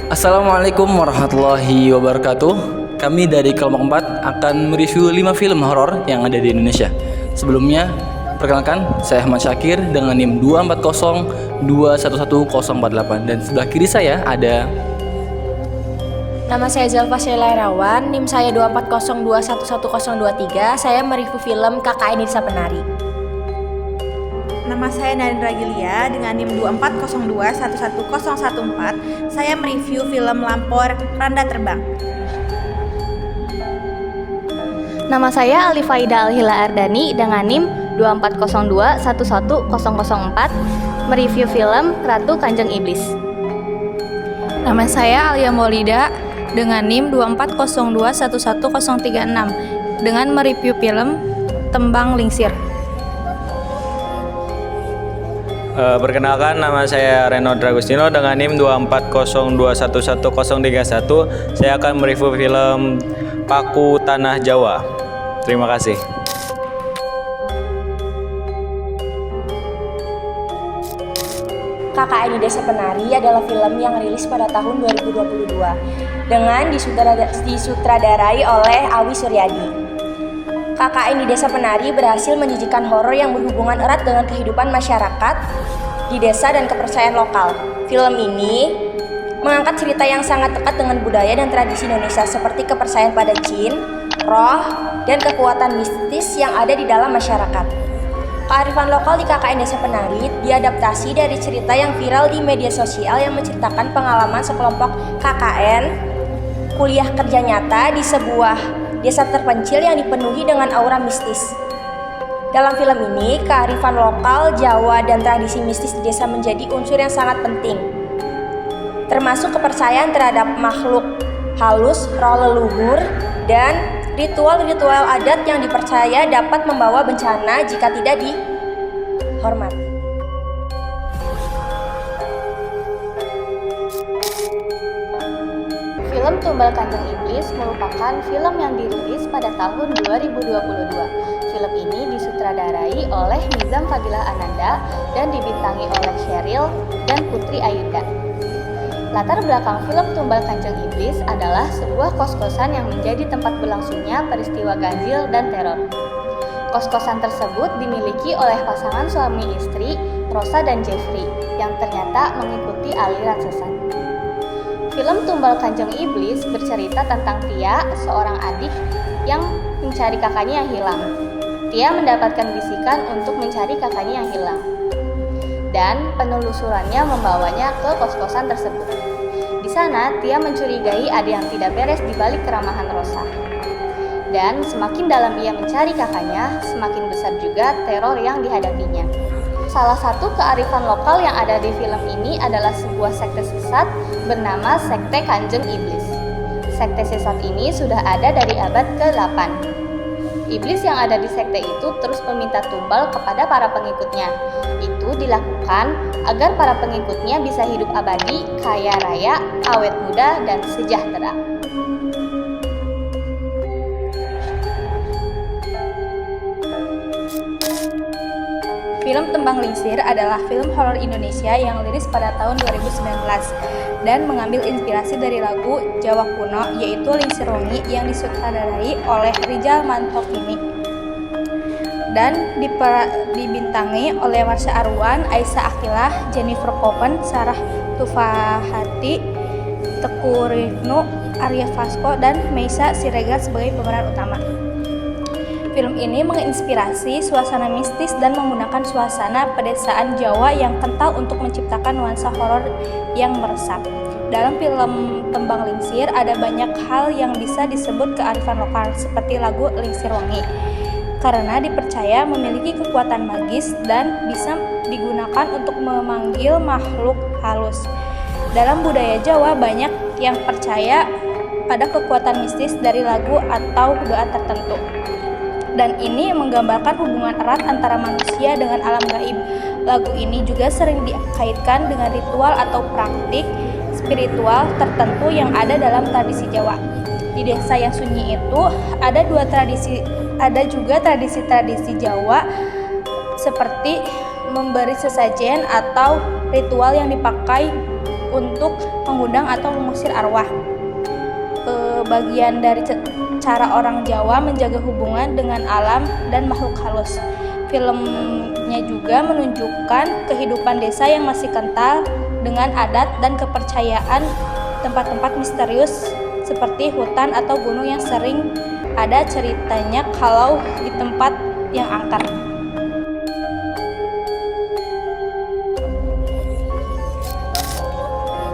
Assalamualaikum warahmatullahi wabarakatuh. Kami dari Kelompok 4 akan mereview 5 film horor yang ada di Indonesia. Sebelumnya, perkenalkan, saya Ahmad Syakir dengan NIM 240211048 dan sebelah kiri saya ada Nama saya Zalfa Sheila Irawan, NIM saya 240211023. Saya mereview film KKN Desa Penari. Nama saya Narendra Gilia dengan NIM 240211014. Saya mereview film Lampor Randa Terbang. Nama saya Alifaida Alhila Ardani dengan NIM 240211004 mereview film Ratu Kanjeng Iblis. Nama saya Alia Maulida dengan NIM 240211036 dengan mereview film Tembang Lingsir. Perkenalkan, nama saya Reno Dragustino dengan NIM 240211031. Saya akan mereview film Paku Tanah Jawa. Terima kasih. KKN Desa Penari adalah film yang rilis pada tahun 2022 dengan disutradarai oleh Awi Suryadi. KKN Desa Penari berhasil menyajikan horor yang berhubungan erat dengan kehidupan masyarakat di desa dan kepercayaan lokal. Film ini mengangkat cerita yang sangat dekat dengan budaya dan tradisi Indonesia seperti kepercayaan pada jin, roh, dan kekuatan mistis yang ada di dalam masyarakat. Kearifan lokal di KKN Desa Penari diadaptasi dari cerita yang viral di media sosial yang menceritakan pengalaman sekelompok KKN kuliah kerja nyata di sebuah desa terpencil yang dipenuhi dengan aura mistis. Dalam film ini, kearifan lokal, Jawa, dan tradisi mistis di desa menjadi unsur yang sangat penting, termasuk kepercayaan terhadap makhluk halus, roh leluhur, dan ritual-ritual adat yang dipercaya dapat membawa bencana jika tidak dihormati. Film Tumbal Kanjeng Iblis merupakan film yang dirilis pada tahun 2022. Film ini disutradarai oleh Nizam Fadilah Ananda dan dibintangi oleh Sheryl dan Putri Ayunda. Latar belakang film Tumbal Kanjeng Iblis adalah sebuah kos-kosan yang menjadi tempat berlangsungnya peristiwa ganjil dan teror. Kos-kosan tersebut dimiliki oleh pasangan suami istri Rosa dan Jeffrey yang ternyata mengikuti aliran sesat. Film Tumbal Kanjeng Iblis bercerita tentang Tia, seorang adik yang mencari kakaknya yang hilang. Tia mendapatkan bisikan untuk mencari kakaknya yang hilang, dan penelusurannya membawanya ke kos-kosan tersebut. Di sana, Tia mencurigai ada yang tidak beres di balik keramahan Rosa. Dan semakin dalam ia mencari kakaknya, semakin besar juga teror yang dihadapinya. Salah satu kearifan lokal yang ada di film ini adalah sebuah sekte sesat bernama Sekte Kanjeng Iblis. Sekte sesat ini sudah ada dari abad ke-8. Iblis yang ada di sekte itu terus meminta tumbal kepada para pengikutnya. Itu dilakukan agar para pengikutnya bisa hidup abadi, kaya raya, awet muda, dan sejahtera. Film Tembang Lingsir adalah film horor Indonesia yang rilis pada tahun 2019 dan mengambil inspirasi dari lagu Jawa kuno yaitu Lingsir Wengi yang disutradarai oleh Rijal Mantokini dan dibintangi oleh Marsha Arwan, Aisyah Akilah, Jennifer Copen, Sarah Tufahati, Teku Rifnu, Arya Fasco, dan Meisa Siregar sebagai pemeran utama. Film ini menginspirasi suasana mistis dan menggunakan suasana pedesaan Jawa yang kental untuk menciptakan nuansa horor yang meresap. Dalam film Tembang Lingsir ada banyak hal yang bisa disebut kearifan lokal seperti lagu Lingsir Wengi karena dipercaya memiliki kekuatan magis dan bisa digunakan untuk memanggil makhluk halus. Dalam budaya Jawa banyak yang percaya pada kekuatan mistis dari lagu atau doa tertentu. Dan ini menggambarkan hubungan erat antara manusia dengan alam gaib. Lagu ini juga sering dikaitkan dengan ritual atau praktik spiritual tertentu yang ada dalam tradisi Jawa. Di desa yang sunyi itu ada juga tradisi-tradisi Jawa seperti memberi sesajen atau ritual yang dipakai untuk mengundang atau mengusir arwah. Bagian dari cara orang Jawa menjaga hubungan dengan alam dan makhluk halus. Filmnya juga menunjukkan kehidupan desa yang masih kental dengan adat dan kepercayaan tempat-tempat misterius seperti hutan atau gunung yang sering ada ceritanya kalau di tempat yang angker.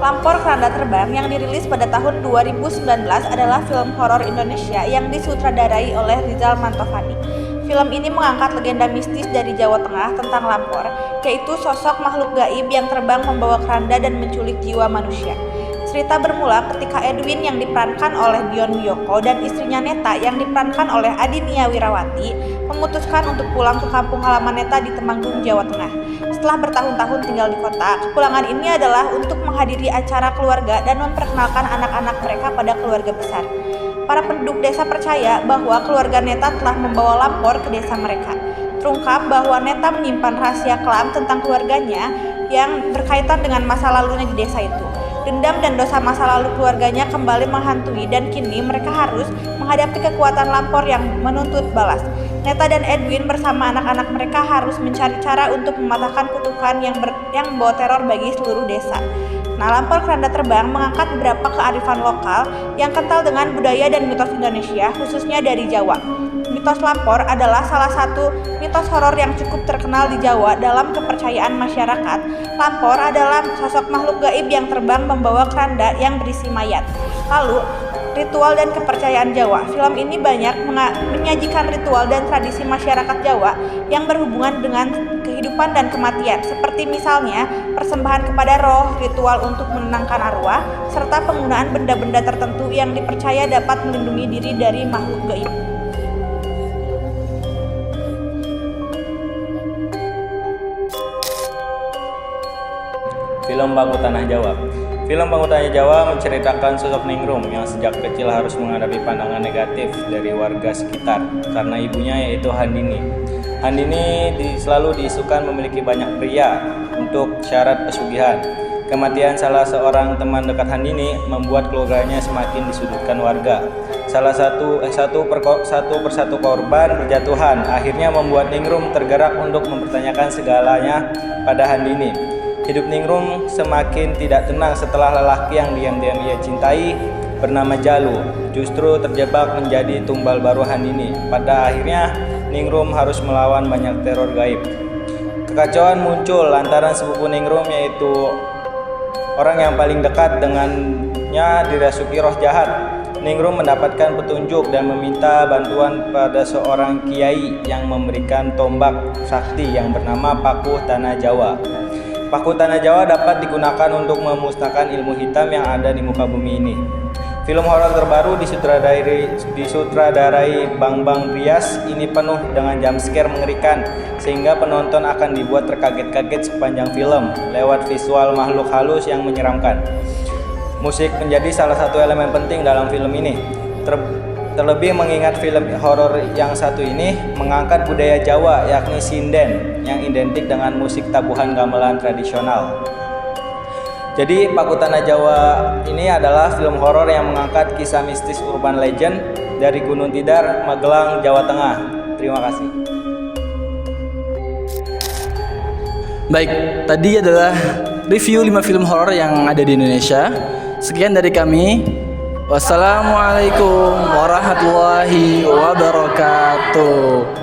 Lampor Keranda Terbang yang dirilis pada tahun 2019 adalah film horor Indonesia yang disutradarai oleh Rizal Mantovani. Film ini mengangkat legenda mistis dari Jawa Tengah tentang lampor, yaitu sosok makhluk gaib yang terbang membawa keranda dan menculik jiwa manusia. Cerita bermula ketika Edwin yang diperankan oleh Dion Wiyoko dan istrinya Neta yang diperankan oleh Adinia Wirawati memutuskan untuk pulang ke kampung halaman Neta di Temanggung, Jawa Tengah. Setelah bertahun-tahun tinggal di kota, kepulangan ini adalah untuk menghadiri acara keluarga dan memperkenalkan anak-anak mereka pada keluarga besar. Para penduduk desa percaya bahwa keluarga Neta telah membawa lampor ke desa mereka. Terungkap bahwa Neta menyimpan rahasia kelam tentang keluarganya yang berkaitan dengan masa lalunya di desa itu. Dendam dan dosa masa lalu keluarganya kembali menghantui dan kini mereka harus menghadapi kekuatan lampor yang menuntut balas. Neta dan Edwin bersama anak-anak mereka harus mencari cara untuk mematahkan kutukan yang membawa teror bagi seluruh desa. Nah, Lampor Keranda Terbang mengangkat beberapa kearifan lokal yang kental dengan budaya dan mitos Indonesia, khususnya dari Jawa. Mitos lampor adalah salah satu mitos horor yang cukup terkenal di Jawa. Dalam kepercayaan masyarakat, lampor adalah sosok makhluk gaib yang terbang membawa keranda yang berisi mayat. Lalu, ritual dan kepercayaan Jawa. Film ini banyak menyajikan ritual dan tradisi masyarakat Jawa yang berhubungan dengan kehidupan dan kematian, seperti misalnya persembahan kepada roh, ritual untuk menenangkan arwah, serta penggunaan benda-benda tertentu yang dipercaya dapat melindungi diri dari makhluk gaib. Film Bangku Tanah Jawa. Film Bangku Tanah Jawa menceritakan sosok Ningrum yang sejak kecil harus menghadapi pandangan negatif dari warga sekitar karena ibunya yaitu Handini. Handini selalu diisukan memiliki banyak pria untuk syarat pesugihan. Kematian salah seorang teman dekat Handini membuat keluarganya semakin disudutkan warga. Satu persatu korban berjatuhan, akhirnya membuat Ningrum tergerak untuk mempertanyakan segalanya pada Handini. Hidup Ningrum semakin tidak tenang setelah lelaki yang diam-diam ia cintai bernama Jalu justru terjebak menjadi tumbal baru Handini. Pada akhirnya Ningrum harus melawan banyak teror gaib. Kekacauan muncul lantaran sepupu Ningrum yaitu orang yang paling dekat dengannya dirasuki roh jahat. Ningrum mendapatkan petunjuk dan meminta bantuan pada seorang kiai yang memberikan tombak sakti yang bernama Paku Tanah Jawa. Paku Tanah Jawa dapat digunakan untuk memusnahkan ilmu hitam yang ada di muka bumi ini. Film horor terbaru disutradarai Bambang Rias ini penuh dengan jumpscare mengerikan sehingga penonton akan dibuat terkaget-kaget sepanjang film lewat visual makhluk halus yang menyeramkan. Musik menjadi salah satu elemen penting dalam film ini. Terlebih mengingat film horor yang satu ini mengangkat budaya Jawa yakni sinden yang identik dengan musik tabuhan gamelan tradisional. Jadi Paku Tanah Jawa ini adalah film horor yang mengangkat kisah mistis urban legend dari Gunung Tidar, Magelang, Jawa Tengah. Terima kasih. Baik, tadi adalah review 5 film horor yang ada di Indonesia. Sekian dari kami. Wassalamualaikum warahmatullahi wabarakatuh.